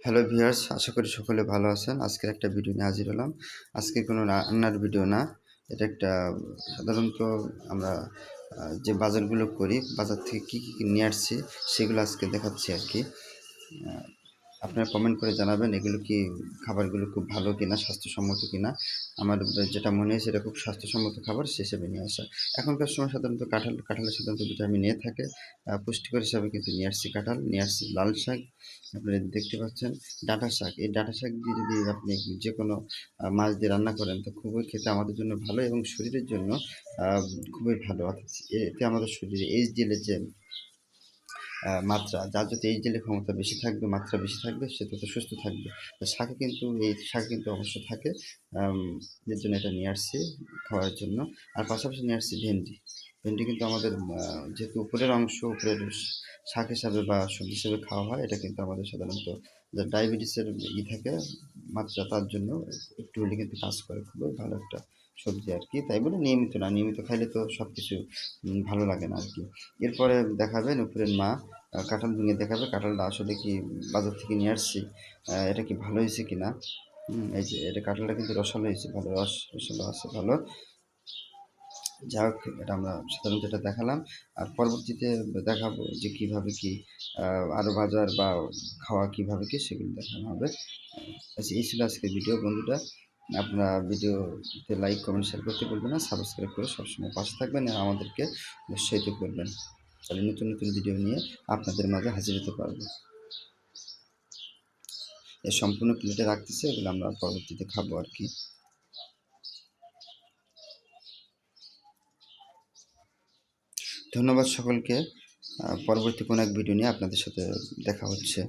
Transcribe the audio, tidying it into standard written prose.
Hello viewers, আশা করি সকলে ভালো আছেন। আজকের একটা ভিডিও নিয়ে হাজির হলাম। আজকে কোনো রান্নার ভিডিও না। এটা একটা সাধারণত আমরা যে বাজারগুলো করি, বাজার থেকে কী নিয়ে আসছি সেগুলো আজকে দেখাচ্ছি আরকি। আ আপনারা কমেন্ট করে জানাবেন এগুলো কি খাবারগুলো খুব ভালো কিনা, স্বাস্থ্যসম্মত কিনা। আমার যেটা মনে হয় সেটা খুব স্বাস্থ্যসম্মত খাবার সে হিসেবে নিয়ে আসা। এখনকার সময় সাধারণত কাঁঠালে সাধারণত ভিটামিন এ থাকে। পুষ্টিকর হিসাবে কিন্তু নিয়ে আসছি কাঁঠাল, নিয়ে আসছি লাল শাক। আপনারা দেখতে পাচ্ছেন ডাঁটা শাক। এই ডাঁটা শাক দিয়ে যদি আপনি যেকোনো মাছ দিয়ে রান্না করেন তো খুবই খেতে আমাদের জন্য ভালো এবং শরীরের জন্য আ খুবই ভালো। অর্থাৎ এতে আমাদের শরীরে HDL এর যে মাত্রা, যার যত এইচডিএল ক্ষমতা বেশি থাকবে, মাত্রা বেশি থাকবে, সে তত সুস্থ থাকবে। তো শাকে কিন্তু অবশ্য থাকে। আম এর জন্য এটা নিয়ে আসছি খাওয়ার জন্য। আর পাশাপাশি নিয়ে আসছি ভেন্ডি। ভেন্ডি কিন্তু আমাদের যেহেতু উপরের অংশ, উপরের শাক হিসাবে বা সবজি হিসেবে খাওয়া হয়, এটা কিন্তু আমাদের সাধারণত যার ডায়াবেটিসের থাকে মাত্রা, তার জন্য একটু হলে কিন্তু কাজ করে। খুবই ভালো একটা সবজি আরকি। তাই বলে নিয়মিত না, নিয়মিত খাইলে তো সবকিছু ভালো লাগে না আরকি। এরপরে দেখাবে নুপুরের মা কাঁঠাল ভেঙে দেখাবে কাঁঠালটা আসলে কি বাজার থেকে নিয়ে আসছি, এটা কি ভালো হয়েছে কিনা। এই যে এটা কাঁঠালটা কিন্তু রসালো হয়েছে, ভালো রসালো আছে ভালো। যাই হোক, এটা আমরা সাধারণত এটা দেখালাম। আর পরবর্তীতে দেখাবো যে কীভাবে কি আরও বাজার বা খাওয়া কীভাবে কি সেগুলো দেখানো হবে। আচ্ছা, এই ছিল আজকের ভিডিও বন্ধুরা। আপনারা ভিডিওতে লাইক, কমেন্ট, শেয়ার করতে ভুলবেন না। সাবস্ক্রাইব করে সবসময় পাশে থাকবেন আর আমাদেরকে উৎসাহিত করবেন। তাহলে নতুন নতুন ভিডিও নিয়ে আপনাদের মাঝে হাজির হতে পারবো। এর সম্পূর্ণ প্লেটে রাখতেছে, এগুলো আমরা পরবর্তীতে খাবো আর কি। ধন্যবাদ সকলকে। পরবর্তী কোনো এক ভিডিও নিয়ে আপনাদের সাথে দেখা হচ্ছে।